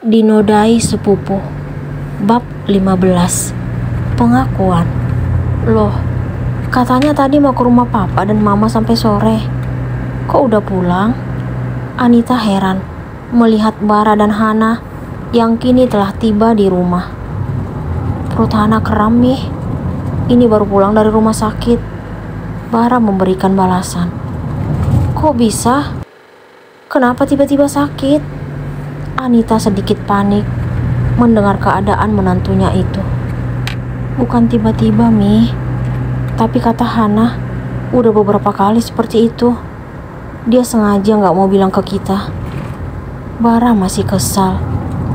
Dinodai sepupu. Bab 15. Pengakuan. Loh, katanya tadi mau ke rumah papa dan mama sampai sore. Kok udah pulang? Anita heran melihat Bara dan Hana yang kini telah tiba di rumah. Perut Hana kram nih. Ini baru pulang dari rumah sakit. Bara memberikan balasan. Kok bisa? Kenapa tiba-tiba sakit? Anita sedikit panik mendengar keadaan menantunya itu. Bukan tiba-tiba, Mi. Tapi kata Hana, udah beberapa kali seperti itu. Dia sengaja gak mau bilang ke kita. Bara masih kesal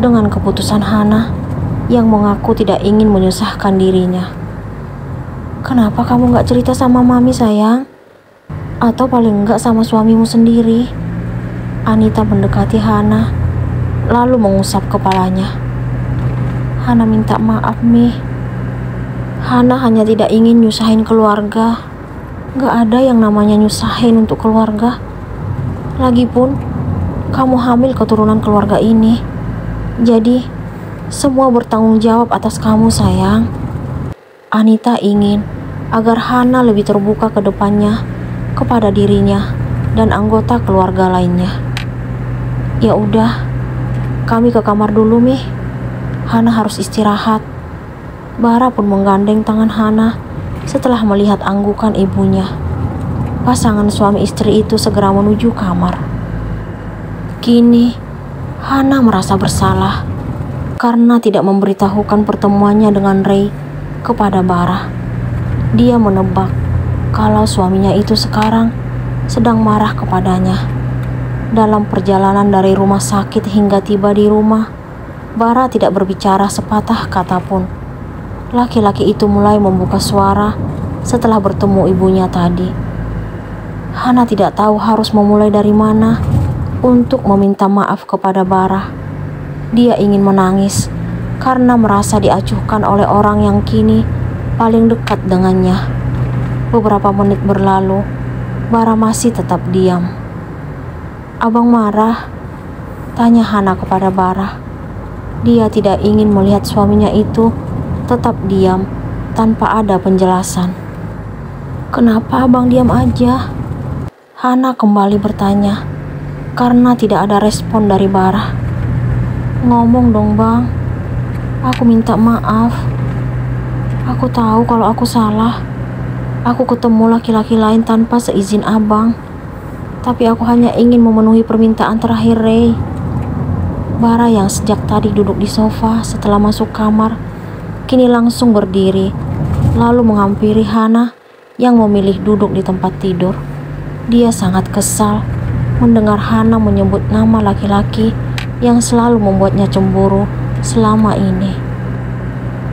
dengan keputusan Hana yang mengaku tidak ingin menyusahkan dirinya. Kenapa kamu gak cerita sama Mami, sayang? Atau paling enggak sama suamimu sendiri? Anita mendekati Hana, lalu mengusap kepalanya. Hana minta maaf, Mi. Hana hanya tidak ingin nyusahin keluarga. Gak ada yang namanya nyusahin untuk keluarga. Lagipun, kamu hamil keturunan keluarga ini. Jadi, semua bertanggung jawab atas kamu, sayang. Anita ingin agar Hana lebih terbuka ke depannya kepada dirinya dan anggota keluarga lainnya. Ya udah, kami ke kamar dulu, Mi. Hana harus istirahat. Bara pun menggandeng tangan Hana setelah melihat anggukan ibunya. Pasangan suami istri itu segera menuju kamar. Kini, Hana merasa bersalah karena tidak memberitahukan pertemuannya dengan Ray kepada Bara. Dia menebak kalau suaminya itu sekarang sedang marah kepadanya. Dalam perjalanan dari rumah sakit hingga tiba di rumah, Bara tidak berbicara sepatah kata pun. Laki-laki itu mulai membuka suara setelah bertemu ibunya tadi. Hana tidak tahu harus memulai dari mana untuk meminta maaf kepada Bara. Dia ingin menangis karena merasa diacuhkan oleh orang yang kini paling dekat dengannya. Beberapa menit berlalu, Bara masih tetap diam. Abang marah? Tanya Hana kepada Bara. Dia tidak ingin melihat suaminya itu tetap diam tanpa ada penjelasan. Kenapa abang diam aja? Hana kembali bertanya karena tidak ada respon dari Bara. Ngomong dong, Bang. Aku minta maaf. Aku tahu kalau aku salah. Aku ketemu laki-laki lain tanpa seizin abang. Tapi aku hanya ingin memenuhi permintaan terakhir Ray. Bara yang sejak tadi duduk di sofa setelah masuk kamar, kini langsung berdiri, lalu menghampiri Hana yang memilih duduk di tempat tidur. Dia sangat kesal mendengar Hana menyebut nama laki-laki yang selalu membuatnya cemburu selama ini.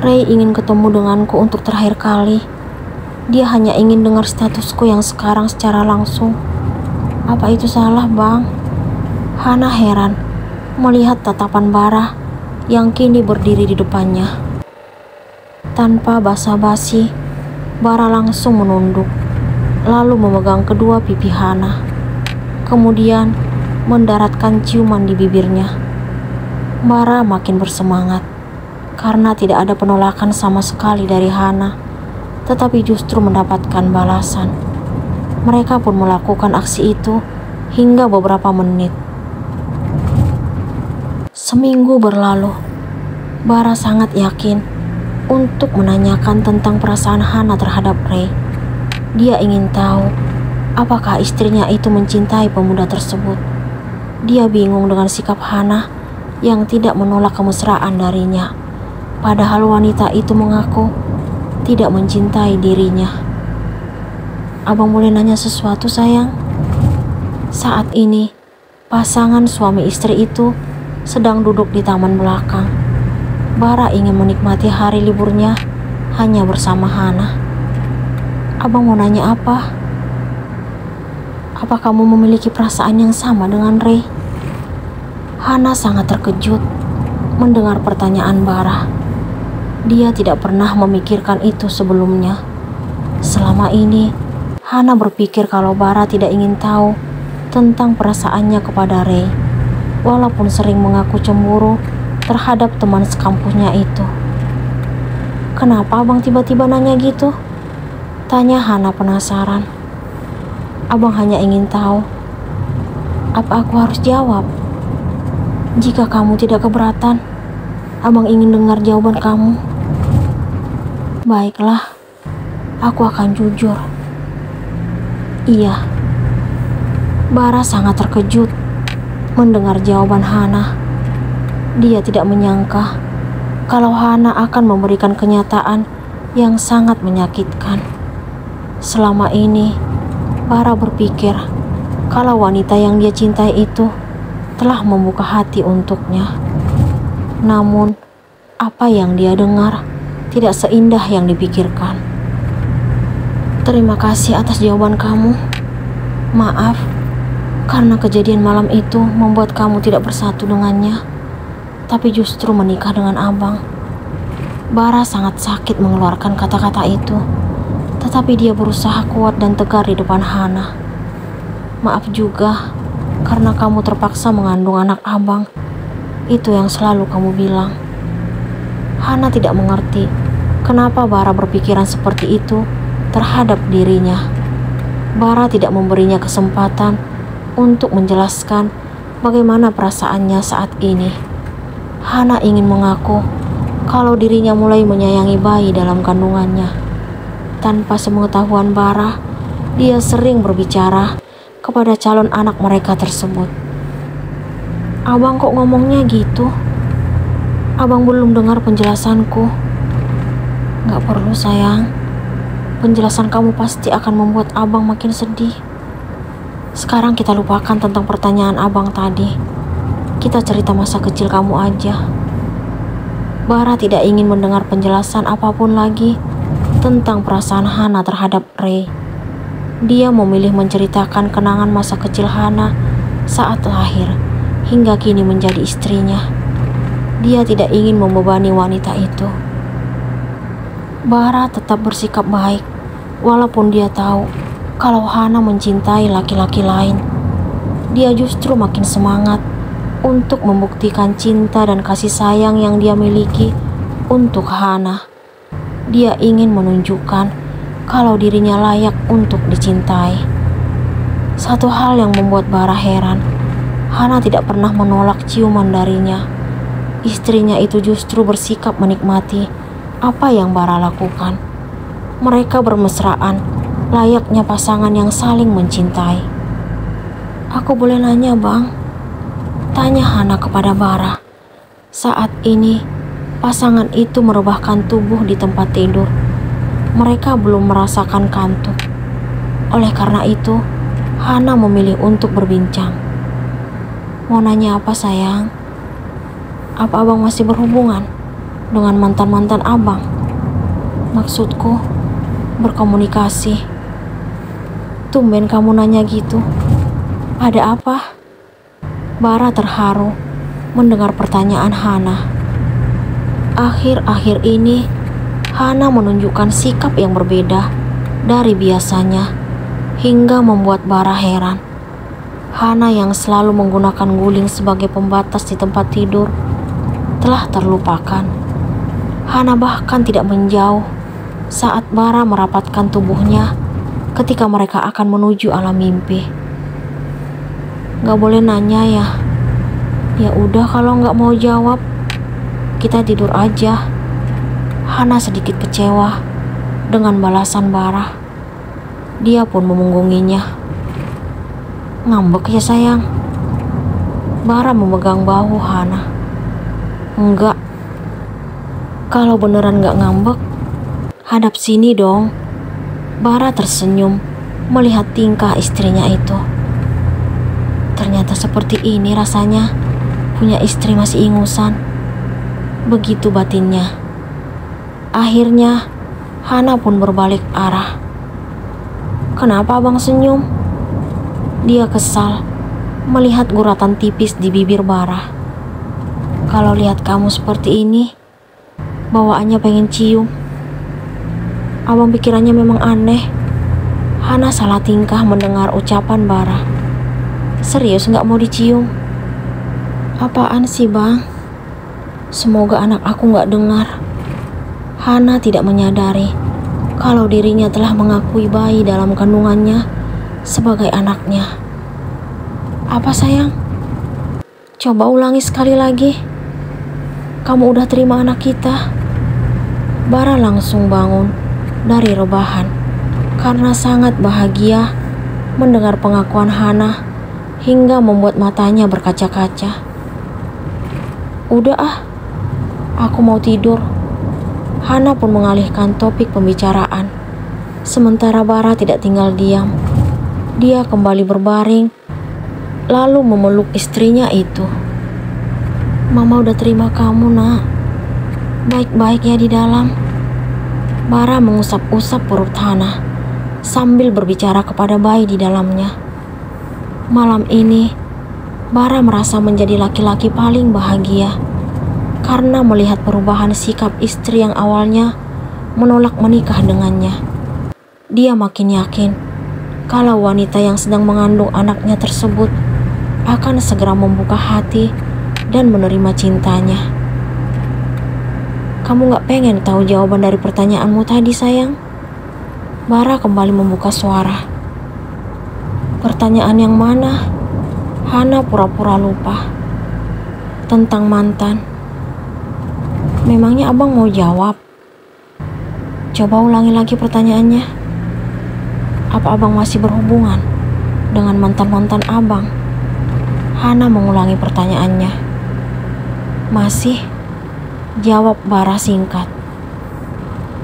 Ray ingin ketemu denganku untuk terakhir kali. Dia hanya ingin dengar statusku yang sekarang secara langsung. Apa itu salah, Bang? Hana heran melihat tatapan Bara yang kini berdiri di depannya. Tanpa basa-basi, Bara langsung menunduk, lalu memegang kedua pipi Hana. Kemudian mendaratkan ciuman di bibirnya. Bara makin bersemangat karena tidak ada penolakan sama sekali dari Hana, tetapi justru mendapatkan balasan. Mereka pun melakukan aksi itu hingga beberapa menit. Seminggu berlalu. Bara sangat yakin untuk menanyakan tentang perasaan Hana terhadap Ray. Dia ingin tahu apakah istrinya itu mencintai pemuda tersebut. Dia bingung dengan sikap Hana yang tidak menolak kemesraan darinya, padahal wanita itu mengaku tidak mencintai dirinya. Abang boleh nanya sesuatu, sayang? Saat ini, pasangan suami istri itu sedang duduk di taman belakang. Bara ingin menikmati hari liburnya hanya bersama Hana. Abang mau nanya apa? Apa kamu memiliki perasaan yang sama dengan Ray? Hana sangat terkejut mendengar pertanyaan Bara. Dia tidak pernah memikirkan itu sebelumnya. Selama ini, Hana berpikir kalau Bara tidak ingin tahu tentang perasaannya kepada Ray. walaupun sering mengaku cemburu terhadap teman sekampusnya itu. "Kenapa abang tiba-tiba nanya gitu?" tanya Hana penasaran. "Abang hanya ingin tahu. Apa aku harus jawab? Jika kamu tidak keberatan, abang ingin dengar jawaban kamu." "Baiklah, aku akan jujur." "Iya." Bara sangat terkejut mendengar jawaban Hana. Dia tidak menyangka kalau Hana akan memberikan kenyataan yang sangat menyakitkan. Selama ini, Bara berpikir kalau wanita yang dia cintai itu telah membuka hati untuknya. Namun, apa yang dia dengar tidak seindah yang dipikirkan. "Terima kasih atas jawaban kamu. Maaf, karena kejadian malam itu membuat kamu tidak bersatu dengannya, tapi justru menikah dengan abang." Bara sangat sakit mengeluarkan kata-kata itu, tetapi dia berusaha kuat dan tegar di depan Hana. "Maaf juga, karena kamu terpaksa mengandung anak abang. Itu yang selalu kamu bilang." Hana tidak mengerti kenapa Bara berpikiran seperti itu terhadap dirinya. Bara tidak memberinya kesempatan untuk menjelaskan bagaimana perasaannya saat ini. Hana ingin mengaku kalau dirinya mulai menyayangi bayi dalam kandungannya. Tanpa sepengetahuan Bara, dia sering berbicara kepada calon anak mereka tersebut. "Abang kok ngomongnya gitu? Abang belum dengar penjelasanku." "Gak perlu sayang, penjelasan kamu pasti akan membuat abang makin sedih. Sekarang kita lupakan tentang pertanyaan abang tadi. Kita cerita masa kecil kamu aja." Bara tidak ingin mendengar penjelasan apapun lagi tentang perasaan Hana terhadap Ray. Dia memilih menceritakan kenangan masa kecil Hana saat lahir hingga kini menjadi istrinya. Dia tidak ingin membebani wanita itu. Bara tetap bersikap baik walaupun dia tahu kalau Hana mencintai laki-laki lain. Dia justru makin semangat untuk membuktikan cinta dan kasih sayang yang dia miliki untuk Hana. Dia ingin menunjukkan kalau dirinya layak untuk dicintai. Satu hal yang membuat Bara heran, Hana tidak pernah menolak ciuman darinya. Istrinya itu justru bersikap menikmati apa yang Bara lakukan. Mereka bermesraan, layaknya pasangan yang saling mencintai. "Aku boleh nanya, Bang?" tanya Hana kepada Bara. Saat ini, pasangan itu merebahkan tubuh di tempat tidur. Mereka belum merasakan kantuk. Oleh karena itu, Hana memilih untuk berbincang. "Mau nanya apa, sayang? Apa abang masih berhubungan dengan mantan-mantan abang?" "Maksudku, berkomunikasi." "Tumben kamu nanya gitu. Ada apa?" Bara terharu mendengar pertanyaan Hana. Akhir-akhir ini, Hana menunjukkan sikap yang berbeda dari biasanya hingga membuat Bara heran. Hana yang selalu menggunakan guling sebagai pembatas di tempat tidur telah terlupakan. Hana bahkan tidak menjauh saat Bara merapatkan tubuhnya ketika mereka akan menuju alam mimpi. "Gak boleh nanya ya?" "Ya udah, kalau gak mau jawab, kita tidur aja." Hana sedikit kecewa dengan balasan Bara. Dia pun memunggunginya. "Ngambek ya sayang?" Bara memegang bahu Hana. "Enggak. Kalau beneran gak ngambek, hadap sini dong." Bara tersenyum melihat tingkah istrinya itu. Ternyata seperti ini rasanya punya istri masih ingusan. Begitu batinnya. Akhirnya, Hana pun berbalik arah. "Kenapa abang senyum?" Dia kesal melihat guratan tipis di bibir Bara. "Kalau lihat kamu seperti ini, bawaannya pengen cium." Abang pikirannya memang aneh. Hana salah tingkah mendengar ucapan Bara. "Serius gak mau dicium?" Apaan sih bang? Semoga anak aku gak dengar. Hana tidak menyadari kalau dirinya telah mengakui bayi dalam kandungannya sebagai anaknya. Apa sayang? Coba ulangi sekali lagi. Kamu udah terima anak kita? Bara langsung bangun dari rebahan karena sangat bahagia mendengar pengakuan Hana hingga membuat matanya berkaca-kaca. Udah aku mau tidur. Hana pun mengalihkan topik pembicaraan. Sementara Bara tidak tinggal diam. Dia kembali berbaring, lalu memeluk istrinya itu. Mama udah terima kamu, nak. Baik-baik ya di dalam. Bara mengusap-usap perut Hana sambil berbicara kepada bayi di dalamnya. Malam ini, Bara merasa menjadi laki-laki paling bahagia karena melihat perubahan sikap istri yang awalnya menolak menikah dengannya. Dia makin yakin kalau wanita yang sedang mengandung anaknya tersebut akan segera membuka hati dan menerima cintanya. Kamu gak pengen tahu jawaban dari pertanyaanmu tadi, sayang? Bara kembali membuka suara. Pertanyaan yang mana? Hana pura-pura lupa. Tentang mantan. Memangnya abang mau jawab? Coba ulangi lagi pertanyaannya. Apa abang masih berhubungan dengan mantan-mantan abang? Hana mengulangi pertanyaannya. Masih? Jawab Bara singkat.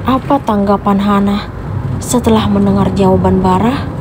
Apa tanggapan Hana setelah mendengar jawaban Bara?